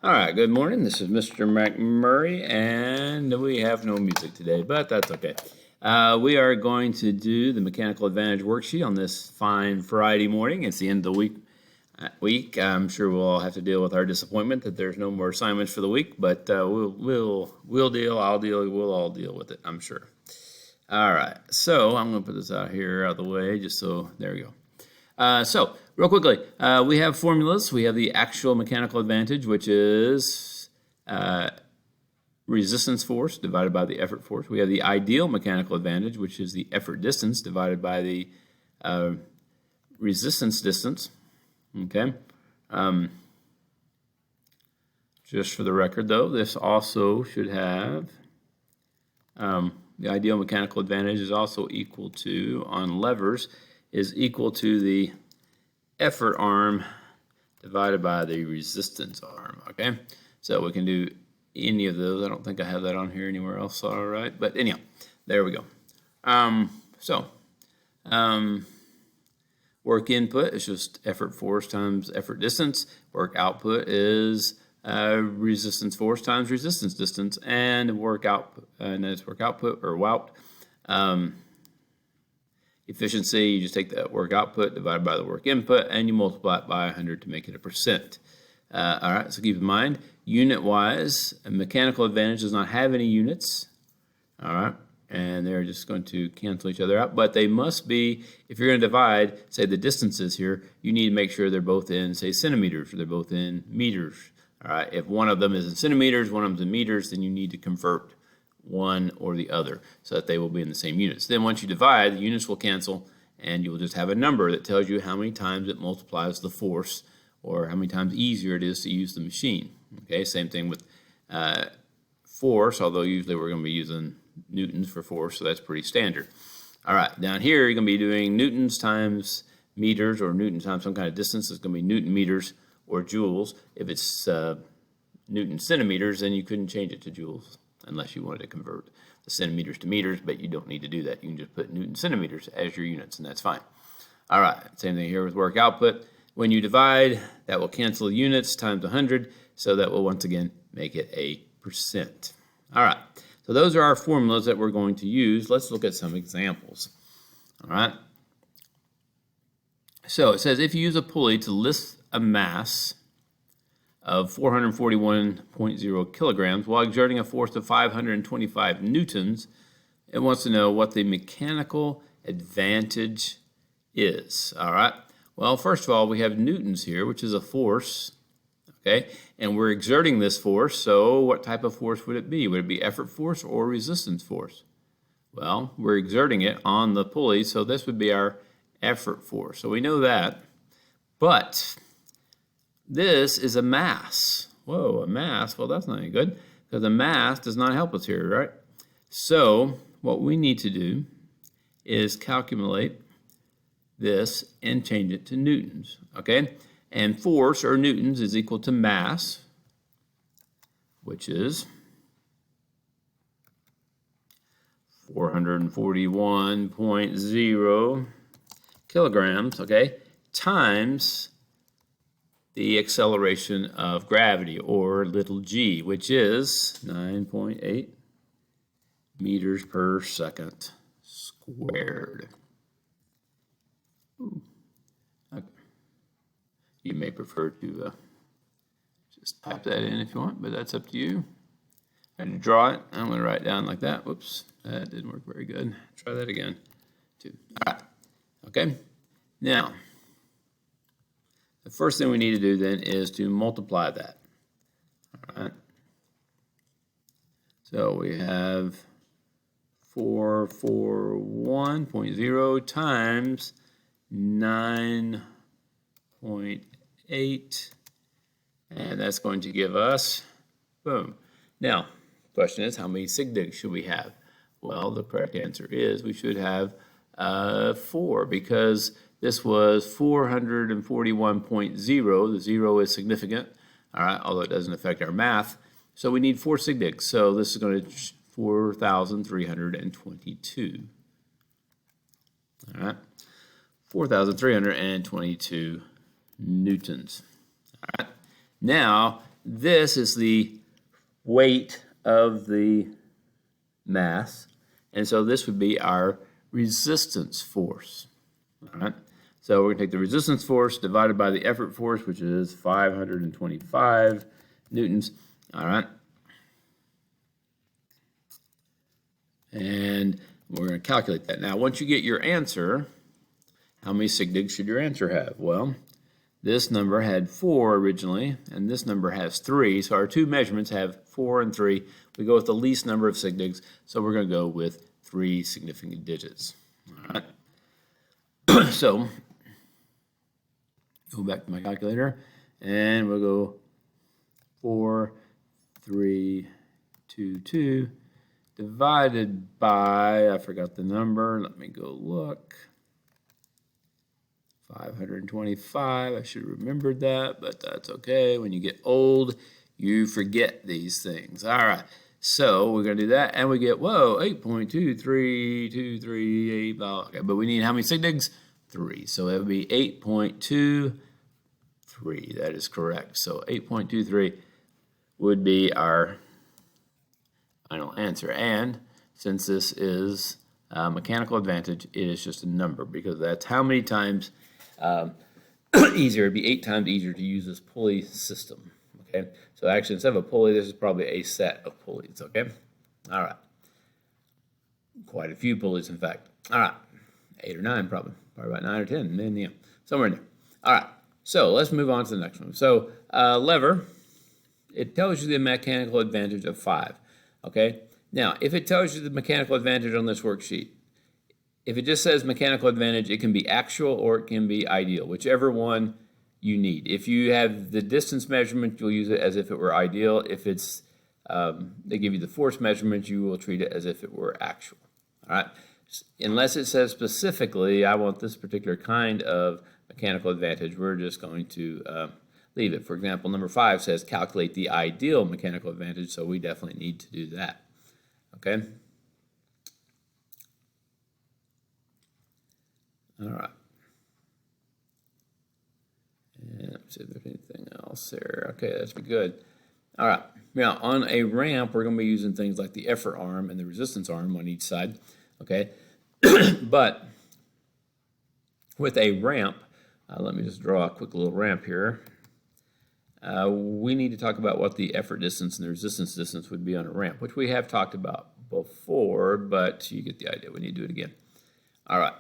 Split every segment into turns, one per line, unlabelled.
All right, good morning. This is Mr. McMurray, and we have no music today, but that's okay. We are going to do the Mechanical Advantage worksheet on this fine Friday morning. It's the end of the week. I'm sure we'll all have to deal with our disappointment that there's no more assignments for the week, but we'll deal. I'll deal. We'll all deal with it, I'm sure. All right, so I'm going to put this out of the way, just so there we go. So, real quickly, we have formulas. We have the actual mechanical advantage, which is resistance force divided by the effort force. We have the ideal mechanical advantage, which is the effort distance divided by the resistance distance. Okay. Just for the record, though, this also should have the ideal mechanical advantage is also equal to, on levers, is equal to the effort arm divided by the resistance arm, okay? So we can do any of those. I don't think I have that on here anywhere else, all right? But anyhow, there we go. Work input is just effort force times effort distance. Work output is resistance force times resistance distance, and work output, and that's work output or WOUT. Efficiency, you just take the work output divided by the work input, and you multiply it by 100 to make it a percent. All right, so keep in mind, unit-wise, a mechanical advantage does not have any units. All right, and they're just going to cancel each other out, but they must be, if you're going to divide, say the distances here, you need to make sure they're both in, say, centimeters, or they're both in meters. All right, if one of them is in centimeters, one of them is in meters, then you need to convert one or the other so that they will be in the same units. Then once you divide, the units will cancel, and you will just have a number that tells you how many times it multiplies the force or how many times easier it is to use the machine. Okay, same thing with force, although usually we're going to be using newtons for force, so that's pretty standard. All right, down here you're going to be doing newtons times meters, or newtons times some kind of distance. It's going to be newton meters or joules. If it's newton centimeters, then you couldn't change it to joules unless you wanted to convert the centimeters to meters, but you don't need to do that. You can just put newton centimeters as your units, and that's fine. All right, same thing here with work output. When you divide, that will cancel units times 100, so that will once again make it a percent. All right, so those are our formulas that we're going to use. Let's look at some examples. All right. So it says if you use a pulley to lift a mass of 441.0 kilograms while exerting a force of 525 newtons, it wants to know what the mechanical advantage is. All right. Well, first of all, we have newtons here, which is a force. Okay. And we're exerting this force. So what type of force would it be? Would it be effort force or resistance force? Well, we're exerting it on the pulley, so this would be our effort force. So we know that. But this is a mass. Whoa, a mass. Well, that's not any good because a mass does not help us here, right? So what we need to do is calculate this and change it to newtons, okay? And force, or newtons, is equal to mass, which is 441.0 kilograms, okay, times the acceleration of gravity, or little g, which is 9.8 meters per second squared. Okay. You may prefer to just type that in if you want, but that's up to you. I had to draw it. I'm going to write it down like that. Whoops, that didn't work very good. Try that again. All right. Okay. Now, the first thing we need to do then is to multiply that. All right. So we have 441.0 times 9.8, and that's going to give us, boom. Now, the question is, how many sig digs should we have? Well, the correct answer is we should have 4, because this was 441.0. The 0 is significant, all right, although it doesn't affect our math. So we need 4 sig digs. So this is going to 4,322. All right, 4,322 newtons. All right. Now, this is the weight of the mass, and so this would be our resistance force. All right. So we're going to take the resistance force divided by the effort force, which is 525 newtons. All right. And we're going to calculate that. Now, once you get your answer, how many sig digs should your answer have? Well, this number had 4 originally, and this number has 3. So our two measurements have 4 and 3. We go with the least number of sig digs, so we're going to go with 3 significant digits. All right. So go back to my calculator, and we'll go 4, 3, 2, 2, divided by, I forgot the number, let me go look, 525. I should have remembered that, but that's okay. When you get old, you forget these things. All right, so we're going to do that, and we get, whoa, 8.23238. Okay, but we need how many sig digs? 3. So it would be 8.23. That is correct. So 8.23 would be our final answer. And since this is mechanical advantage, it is just a number because that's how many times easier. It'd be 8 times easier to use this pulley system. Okay, so actually instead of a pulley, this is probably a set of pulleys. Okay, all right, quite a few pulleys, in fact. All right, 8 or 9 probably about 9 or 10, and then yeah, somewhere in there. All right, so let's move on to the next one. So lever, it tells you the mechanical advantage of 5. Okay, now if it tells you the mechanical advantage on this worksheet, if it just says mechanical advantage, it can be actual or it can be ideal, whichever one you need. If you have the distance measurement, you'll use it as if it were ideal. If it's they give you the force measurement, you will treat it as if it were actual. All right, unless it says specifically, I want this particular kind of mechanical advantage, we're just going to leave it. For example, number 5 says calculate the ideal mechanical advantage, so we definitely need to do that. Okay. All right. And let's see if there's anything else there. Okay, that's good. All right. Now, on a ramp, we're going to be using things like the effort arm and the resistance arm on each side. Okay. But with a ramp, let me just draw a quick little ramp here. We need to talk about what the effort distance and the resistance distance would be on a ramp, which we have talked about before, but you get the idea. We need to do it again. All right.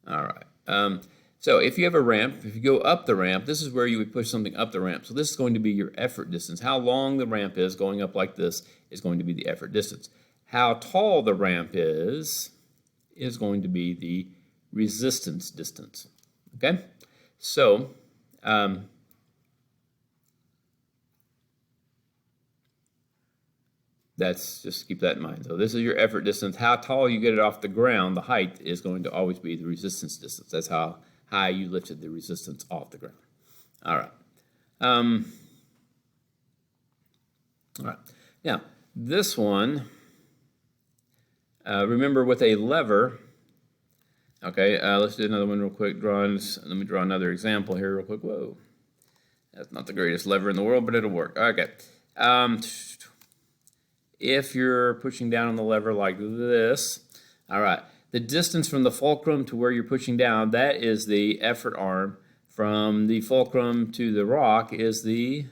All right. So if you have a ramp, if you go up the ramp, this is where you would push something up the ramp. So this is going to be your effort distance. How long the ramp is going up like this is going to be the effort distance. How tall the ramp is going to be the resistance distance. Okay? So that's just keep that in mind. So this is your effort distance. How tall you get it off the ground, the height is going to always be the resistance distance. That's how high you lifted the resistance off the ground. All right. All right. Now, this one, remember with a lever, okay, let's do another one real quick. Let me draw another example here real quick. Whoa. That's not the greatest lever in the world, but it'll work. Okay. If you're pushing down on the lever like this, all right, the distance from the fulcrum to where you're pushing down, that is the effort arm. From the fulcrum to the rock is the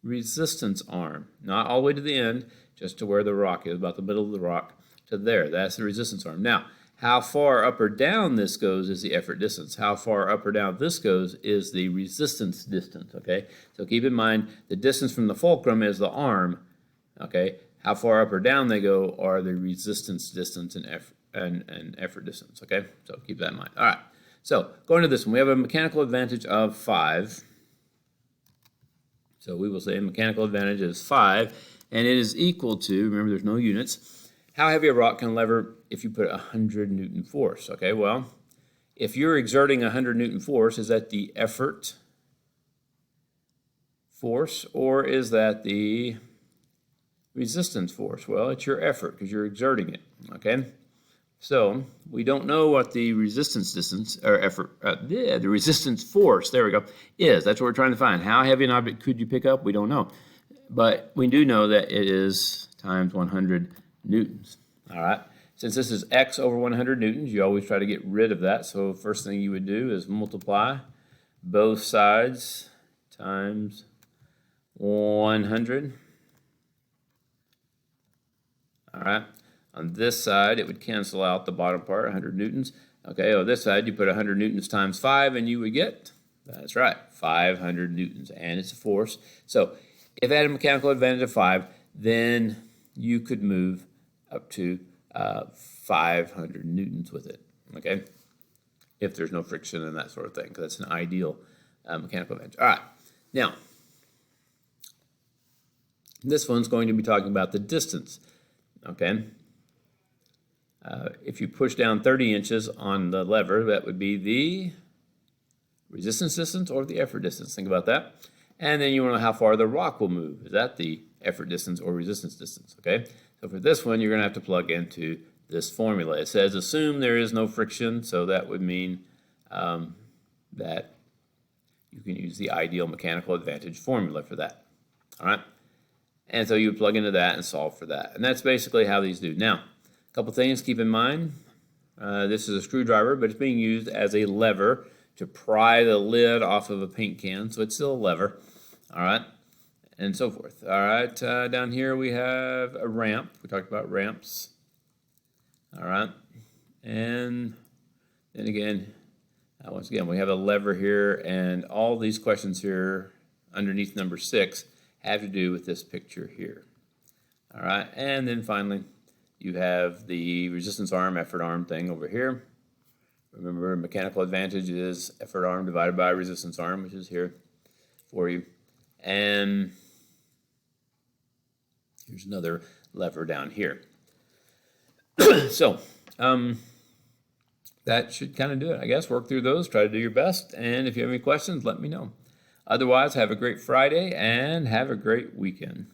resistance arm. Not all the way to the end, just to where the rock is, about the middle of the rock to there. That's the resistance arm. Now, how far up or down this goes is the effort distance. How far up or down this goes is the resistance distance, okay? So keep in mind, the distance from the fulcrum is the arm, okay? How far up or down they go are the resistance distance and effort distance, okay? So keep that in mind. All right, so going to this one, we have a mechanical advantage of 5. So we will say mechanical advantage is 5, and it is equal to, remember there's no units, how heavy a rock can lever if you put 100 Newton force, okay? Well, if you're exerting 100 Newton force, is that the effort force, or is that the resistance force? Well, it's your effort because you're exerting it, okay? So we don't know what the resistance distance or effort, the resistance force, there we go, is. That's what we're trying to find. How heavy an object could you pick up? We don't know. But we do know that it is times 100 newtons, all right? Since this is x over 100 newtons, you always try to get rid of that. So first thing you would do is multiply both sides times 100, all right? On this side, it would cancel out the bottom part, 100 newtons. Okay, on this side, you put 100 newtons times 5, and you would get, that's right, 500 newtons, and it's a force. So if it had a mechanical advantage of 5, then you could move up to 500 newtons with it, okay? If there's no friction and that sort of thing, because that's an ideal mechanical advantage. All right, now, this one's going to be talking about the distance, okay? If you push down 30 inches on the lever, that would be the resistance distance or the effort distance. Think about that. And then you want to know how far the rock will move. Is that the effort distance or resistance distance? Okay. So for this one, you're going to have to plug into this formula. It says assume there is no friction, so that would mean that you can use the ideal mechanical advantage formula for that. All right. And so you would plug into that and solve for that. And that's basically how these do. Now, a couple things keep in mind. This is a screwdriver, but it's being used as a lever to pry the lid off of a paint can, so it's still a lever, all right, and so forth. All right, down here we have a ramp. We talked about ramps, all right, and then again, once again, we have a lever here, and all these questions here underneath number 6 have to do with this picture here, all right, and then finally, you have the resistance arm, effort arm thing over here. Remember, mechanical advantage is effort arm divided by resistance arm, which is here for you. And here's another lever down here. So, that should kind of do it, I guess. Work through those, try to do your best. And if you have any questions, let me know. Otherwise, have a great Friday and have a great weekend.